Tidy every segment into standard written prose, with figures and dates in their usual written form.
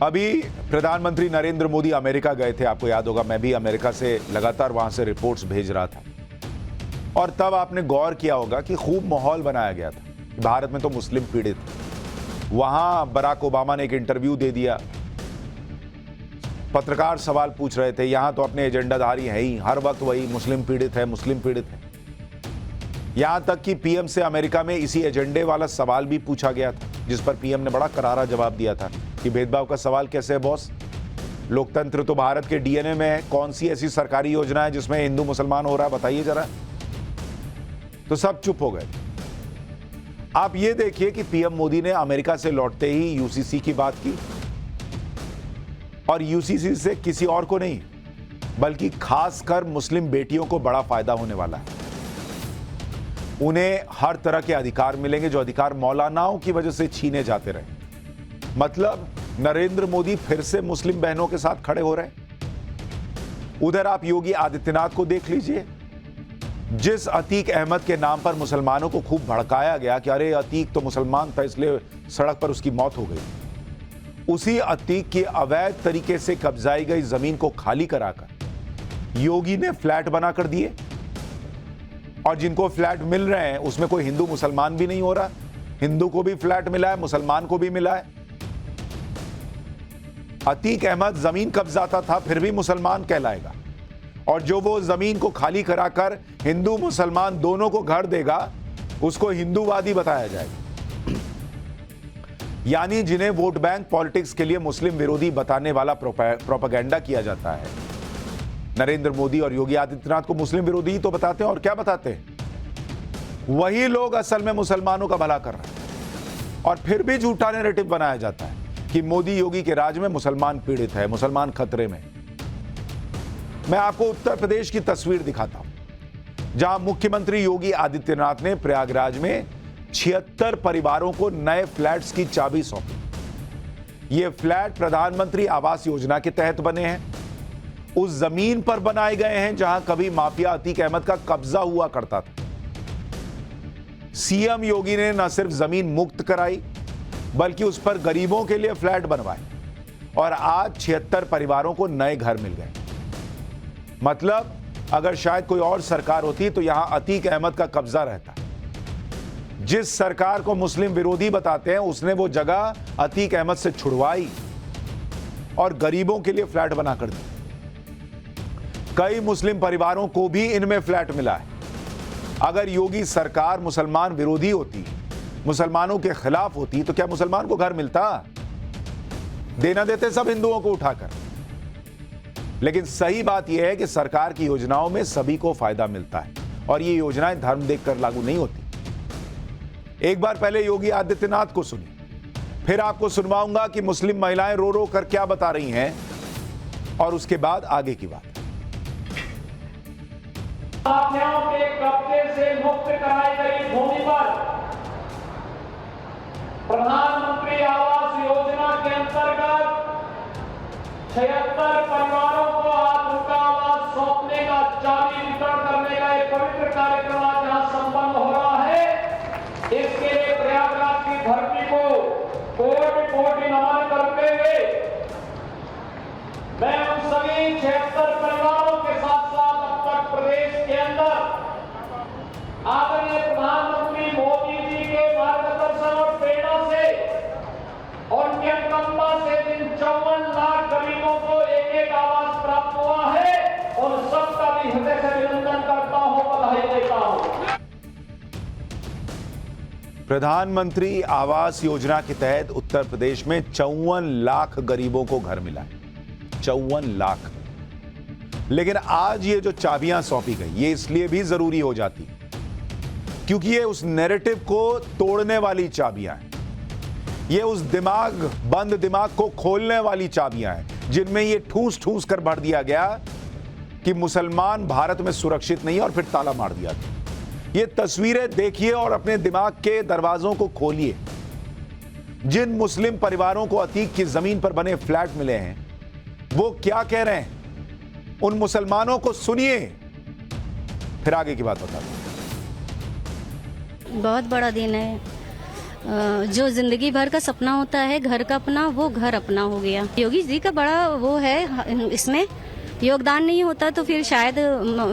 अभी प्रधानमंत्री नरेंद्र मोदी अमेरिका गए थे, आपको याद होगा। मैं भी अमेरिका से लगातार वहां से रिपोर्ट्स भेज रहा था और तब आपने गौर किया होगा कि खूब माहौल बनाया गया था। भारत में तो मुस्लिम पीड़ित, वहां बराक ओबामा ने एक इंटरव्यू दे दिया, पत्रकार सवाल पूछ रहे थे। यहां तो अपने एजेंडाधारी है ही, हर वक्त वही मुस्लिम पीड़ित है, मुस्लिम पीड़ित है। यहां तक कि पीएम से अमेरिका में इसी एजेंडे वाला सवाल भी पूछा गया था, जिस पर पीएम ने बड़ा करारा जवाब दिया था कि भेदभाव का सवाल कैसे है बॉस, लोकतंत्र तो भारत के डीएनए में है। कौन सी ऐसी सरकारी योजना है जिसमें हिंदू मुसलमान हो रहा है, बताइए जरा। तो सब चुप हो गए। आप ये देखिए कि पीएम मोदी ने अमेरिका से लौटते ही यूसीसी की बात की, और यूसीसी से किसी और को नहीं बल्कि खासकर मुस्लिम बेटियों को बड़ा फायदा होने वाला है। उन्हें हर तरह के अधिकार मिलेंगे जो अधिकार मौलानाओं की वजह से छीने जाते रहे। मतलब नरेंद्र मोदी फिर से मुस्लिम बहनों के साथ खड़े हो रहे हैं। उधर आप योगी आदित्यनाथ को देख लीजिए, जिस अतीक अहमद के नाम पर मुसलमानों को खूब भड़काया गया कि अरे अतीक तो मुसलमान था इसलिए सड़क पर उसकी मौत हो गई, उसी अतीक की अवैध तरीके से कब्जाई गई जमीन को खाली कराकर योगी ने फ्लैट बनाकर दिए, और जिनको फ्लैट मिल रहे हैं उसमें कोई हिंदू मुसलमान भी नहीं हो रहा। हिंदू को भी फ्लैट मिला है, मुसलमान को भी मिला है। अतीक अहमद जमीन कब्जाता था फिर भी मुसलमान कहलाएगा, और जो वो जमीन को खाली कराकर हिंदू मुसलमान दोनों को घर देगा उसको हिंदूवादी बताया जाएगा। यानी जिन्हें वोट बैंक पॉलिटिक्स के लिए मुस्लिम विरोधी बताने वाला प्रोपेगेंडा किया जाता है। नरेंद्र मोदी और योगी आदित्यनाथ को मुस्लिम विरोधी ही तो बताते हैं, और क्या बताते हैं? वही लोग असल में मुसलमानों का भला कर रहे हैं, और फिर भी झूठा नैरेटिव बनाया जाता है कि मोदी योगी के राज में मुसलमान पीड़ित है, मुसलमान खतरे में। मैं आपको उत्तर प्रदेश की तस्वीर दिखाता हूं, जहां मुख्यमंत्री योगी आदित्यनाथ ने प्रयागराज में 76 परिवारों को नए फ्लैट्स की चाबी सौंपी। ये फ्लैट प्रधानमंत्री आवास योजना के तहत बने हैं, उस जमीन पर बनाए गए हैं जहां कभी माफिया अतीक अहमद का कब्जा हुआ करता था। सीएम योगी ने न सिर्फ जमीन मुक्त कराई बल्कि उस पर गरीबों के लिए फ्लैट बनवाए, और आज 76 परिवारों को नए घर मिल गए। मतलब अगर शायद कोई और सरकार होती तो यहां अतीक अहमद का कब्जा रहता। जिस सरकार को मुस्लिम विरोधी बताते हैं उसने वो जगह अतीक अहमद से छुड़वाई और गरीबों के लिए फ्लैट बनाकर दी। कई मुस्लिम परिवारों को भी इनमें फ्लैट मिला है। अगर योगी सरकार मुसलमान विरोधी होती, मुसलमानों के खिलाफ होती, तो क्या मुसलमान को घर मिलता? देना देते सब हिंदुओं को उठाकर। लेकिन सही बात यह है कि सरकार की योजनाओं में सभी को फायदा मिलता है, और ये योजनाएं धर्म देखकर लागू नहीं होती। एक बार पहले योगी आदित्यनाथ को सुनिए, फिर आपको सुनवाऊंगा कि मुस्लिम महिलाएं रो रो कर क्या बता रही हैं, और उसके बाद आगे की बात। माफियाओं के कब्जे से मुक्त कराई गई भूमि पर प्रधानमंत्री आवास योजना के अंतर्गत 76 परिवारों को आज उनका आवास सौंपने का, चाबी वितरण करने का एक पवित्र कार्यक्रम आज यहां संपन्न हो रहा है। इसके लिए प्रयागराज की धरती को कोटि कोटि नमन करते हुए मैं उन सभी 76 परिवारों के साथ साथ उत्तर प्रदेश के अंदर आदरणीय प्रधानमंत्री मोदी जी के मार्गदर्शन और प्रेरणा से और उनके अनुकंपा से जिन 54 लाख गरीबों को एक एक आवास प्राप्त हुआ है, उन सबका भी हृदय से अभिनंदन करता हूं, बधाई देता हूं। प्रधानमंत्री आवास योजना के तहत उत्तर प्रदेश में 54 लाख गरीबों को घर मिला है। 54 लाख। लेकिन आज ये जो चाबियां सौंपी गई, ये इसलिए भी जरूरी हो जाती क्योंकि ये उस नैरेटिव को तोड़ने वाली चाबियां हैं। ये उस बंद दिमाग को खोलने वाली चाबियां हैं जिनमें ये ठूस ठूस कर भर दिया गया कि मुसलमान भारत में सुरक्षित नहीं है, और फिर ताला मार दिया गया। ये तस्वीरें देखिए और अपने दिमाग के दरवाजों को खोलिए। जिन मुस्लिम परिवारों को अतीक की जमीन पर बने फ्लैट मिले हैं, वो क्या कह रहे हैं, उन मुसलमानों को सुनिए, फिर आगे की बात बताते हैं। बहुत बड़ा दिन है। जो जिंदगी भर का सपना होता है घर का अपना, वो घर अपना हो गया। योगी जी का बड़ा वो है, इसमें योगदान नहीं होता तो फिर शायद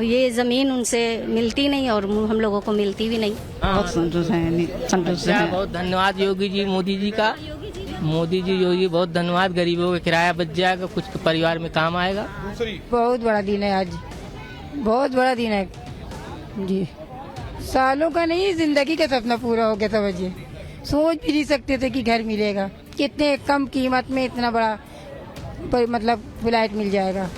ये जमीन उनसे मिलती नहीं और हम लोगों को मिलती भी नहीं। बहुत संतोष है, संतोष है। बहुत धन्यवाद योगी जी, मोदी जी का। मोदी जी, योगी बहुत धन्यवाद। गरीबों का किराया बच जाएगा, कुछ परिवार में काम आएगा। बहुत बड़ा दिन है आज, बहुत बड़ा दिन है जी। सालों का नहीं, जिंदगी का सपना पूरा हो गया। समझिए, सोच भी नहीं सकते थे कि घर मिलेगा। कितने कम कीमत में इतना बड़ा मतलब फ्लैट मिल जाएगा।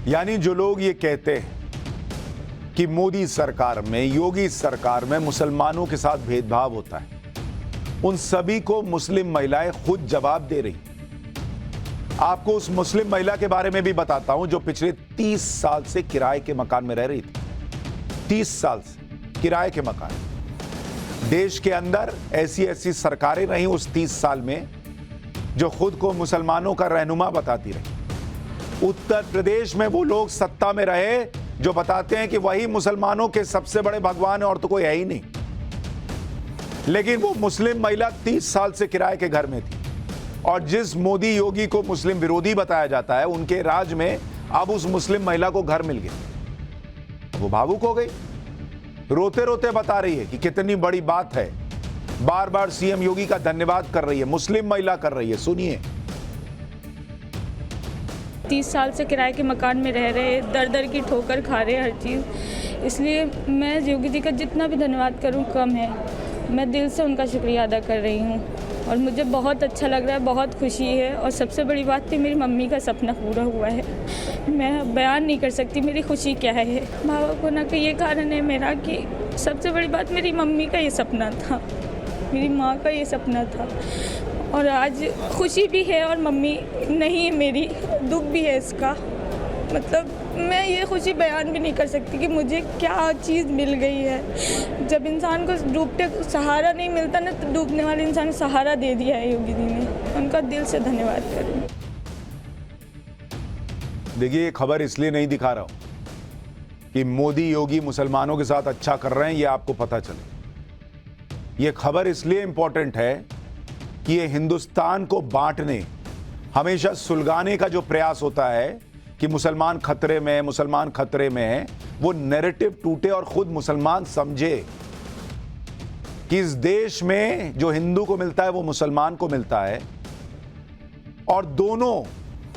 यानी जो लोग ये कहते हैं कि मोदी सरकार में, योगी सरकार में मुसलमानों के साथ भेदभाव होता है, उन सभी को मुस्लिम महिलाएं खुद जवाब दे रही। आपको उस मुस्लिम महिला के बारे में भी बताता हूं जो पिछले 30 साल से किराए के मकान में रह रही थी। 30 साल से किराए के मकान। देश के अंदर ऐसी ऐसी सरकारें रही उस 30 साल में जो खुद को मुसलमानों का रहनुमा बताती रही। उत्तर प्रदेश में वो लोग सत्ता में रहे जो बताते हैं कि वही मुसलमानों के सबसे बड़े भगवान है और तो कोई है ही नहीं। लेकिन वो मुस्लिम महिला 30 साल से किराए के घर में थी और जिस मोदी योगी को मुस्लिम विरोधी बताया जाता है, उनके राज में अब उस मुस्लिम महिला को घर मिल गया। वो भावुक हो गई, रोते रोते बता रही है कि कितनी बड़ी बात है। बार बार सीएम योगी का धन्यवाद कर रही है, मुस्लिम महिला कर रही है। सुनिए। 30 साल से किराए के मकान में रह रहे, दर दर की ठोकर खा रहे हर चीज़। इसलिए मैं योगी जी का जितना भी धन्यवाद करूं कम है। मैं दिल से उनका शुक्रिया अदा कर रही हूं और मुझे बहुत अच्छा लग रहा है, बहुत खुशी है। और सबसे बड़ी बात थी, मेरी मम्मी का सपना पूरा हुआ है। मैं बयान नहीं कर सकती मेरी खुशी क्या है। भावुक होने का ये कारण है मेरा कि सबसे बड़ी बात मेरी मम्मी का ये सपना था, मेरी माँ का ये सपना था। और आज खुशी भी है और मम्मी नहीं है मेरी, दुख भी है इसका। मतलब मैं ये खुशी बयान भी नहीं कर सकती कि मुझे क्या चीज़ मिल गई है। जब इंसान को डूबते सहारा नहीं मिलता ना, तो डूबने वाले इंसान को सहारा दे दिया है योगी जी ने। उनका दिल से धन्यवाद करूँ। देखिए, ये खबर इसलिए नहीं दिखा रहा हूं कि मोदी योगी मुसलमानों के साथ अच्छा कर रहे हैं, ये आपको पता चले। ये खबर इसलिए इंपॉर्टेंट है कि ये हिंदुस्तान को बांटने, हमेशा सुलगाने का जो प्रयास होता है कि मुसलमान खतरे में, मुसलमान खतरे में है, वो नैरेटिव टूटे और खुद मुसलमान समझे कि इस देश में जो हिंदू को मिलता है वो मुसलमान को मिलता है और दोनों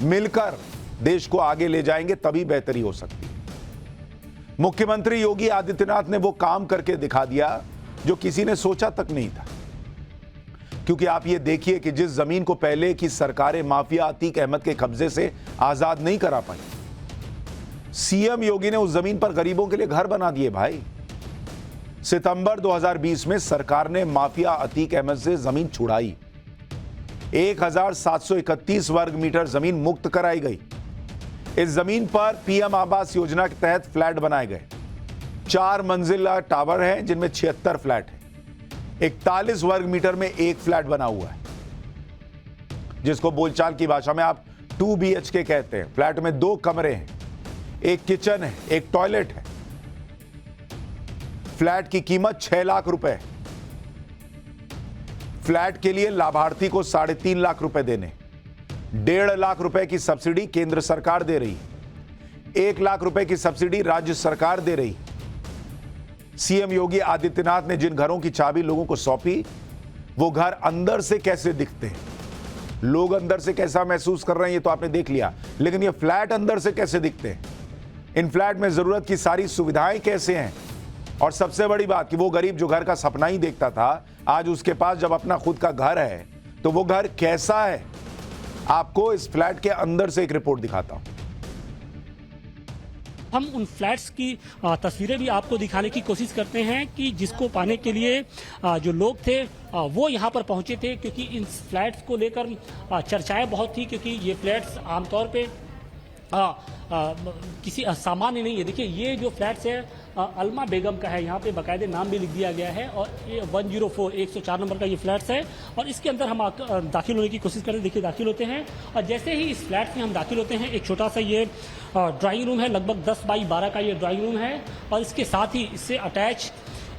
मिलकर देश को आगे ले जाएंगे, तभी बेहतरी हो सकती है। मुख्यमंत्री योगी आदित्यनाथ ने वो काम करके दिखा दिया जो किसी ने सोचा तक नहीं था। क्योंकि आप ये देखिए कि जिस जमीन को पहले की सरकारें माफिया अतीक अहमद के कब्जे से आजाद नहीं करा पाई, सीएम योगी ने उस जमीन पर गरीबों के लिए घर बना दिए। भाई, सितंबर 2020 में सरकार ने माफिया अतीक अहमद से जमीन छुड़ाई। 1731 वर्ग मीटर जमीन मुक्त कराई गई। इस जमीन पर पीएम आवास योजना के तहत फ्लैट बनाए गए। 4 मंजिला टावर हैं जिनमें 76 फ्लैट हैं। 41 वर्ग मीटर में एक फ्लैट बना हुआ है, जिसको बोलचाल की भाषा में आप 2 BHK कहते हैं। फ्लैट में 2 कमरे हैं, एक किचन है, एक टॉयलेट है। फ्लैट की कीमत 6 लाख रुपए। फ्लैट के लिए लाभार्थी को 3.5 लाख रुपए देने, 1.5 लाख रुपए की सब्सिडी केंद्र सरकार दे रही, 1 लाख रुपए की सब्सिडी राज्य सरकार दे रही। सीएम योगी आदित्यनाथ ने जिन घरों की चाबी लोगों को सौंपी, वो घर अंदर से कैसे दिखते हैं, लोग अंदर से कैसा महसूस कर रहे हैं, ये तो आपने देख लिया। लेकिन ये फ्लैट अंदर से कैसे दिखते हैं, इन फ्लैट में जरूरत की सारी सुविधाएं कैसे हैं, और सबसे बड़ी बात कि वो गरीब जो घर का सपना ही देखता था, आज उसके पास जब अपना खुद का घर है तो वो घर कैसा है। आपको इस फ्लैट के अंदर से एक रिपोर्ट दिखाता हूं। हम उन फ्लैट्स की तस्वीरें भी आपको दिखाने की कोशिश करते हैं कि जिसको पाने के लिए जो लोग थे वो यहाँ पर पहुँचे थे, क्योंकि इन फ्लैट्स को लेकर चर्चाएं बहुत थी, क्योंकि ये फ्लैट्स आमतौर पे किसी सामान्य नहीं है। देखिए, ये जो फ्लैट्स है अलमा बेगम का है, यहाँ पे बाकायदे नाम भी लिख दिया गया है, और ये 104 नंबर का ये फ्लैट्स है। और इसके अंदर हम दाखिल होने की कोशिश करते हैं। देखिए, दाखिल होते हैं और जैसे ही इस फ्लैट में हम दाखिल होते हैं, एक छोटा सा ये ड्राइंग रूम है, लगभग 10 बाई 12 का ये ड्राइंग रूम है, और इसके साथ ही इससे अटैच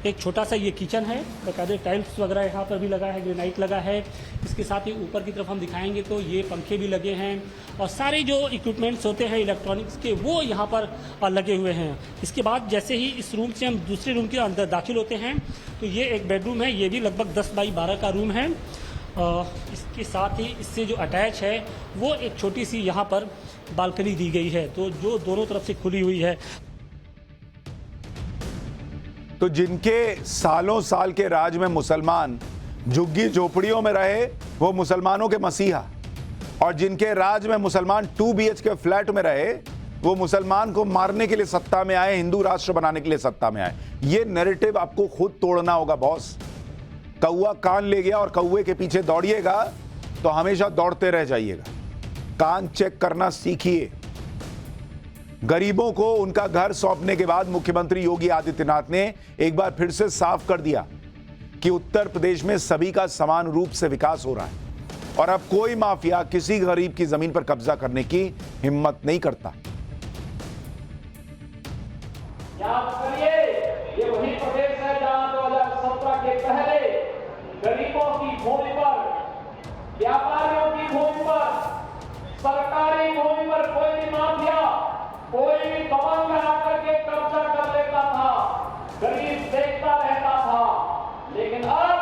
एक छोटा सा ये किचन है, बकायदे टाइल्स वगैरह यहाँ पर भी लगा है, ग्रेनाइट लगा है। इसके साथ ही ऊपर की तरफ हम दिखाएंगे तो ये पंखे भी लगे हैं और सारे जो इक्विपमेंट्स होते हैं इलेक्ट्रॉनिक्स के वो यहाँ पर लगे हुए हैं। इसके बाद जैसे ही इस रूम से हम दूसरे रूम के अंदर दाखिल होते हैं तो ये एक बेडरूम है, ये भी लगभग 10 बाई 12 का रूम है। इसके साथ ही इससे जो अटैच है वो एक छोटी सी यहाँ पर बालकनी दी गई है, तो जो दोनों तरफ से खुली हुई है। तो जिनके सालों साल के राज में मुसलमान झुग्गी झोपड़ियों में रहे वो मुसलमानों के मसीहा, और जिनके राज में मुसलमान 2 BHK फ्लैट में रहे वो मुसलमान को मारने के लिए सत्ता में आए, हिंदू राष्ट्र बनाने के लिए सत्ता में आए। ये नैरेटिव आपको खुद तोड़ना होगा बॉस। कौआ कान ले गया और कौए के पीछे दौड़िएगा तो हमेशा दौड़ते रह जाइएगा। कान चेक करना सीखिए। गरीबों को उनका घर सौंपने के बाद मुख्यमंत्री योगी आदित्यनाथ ने एक बार फिर से साफ कर दिया कि उत्तर प्रदेश में सभी का समान रूप से विकास हो रहा है और अब कोई माफिया किसी गरीब की जमीन पर कब्जा करने की हिम्मत नहीं करता। याद करिए, ये वही प्रदेश है जहां 2017 के पहले गरीबों की भूमि पर, व्यापारियों की भूमि पर, सरकारी भूमि पर कोई भी माफिया, कोई भी दबंग आकर के कब्जा कर लेता था, गरीब देखता रहता था। लेकिन अब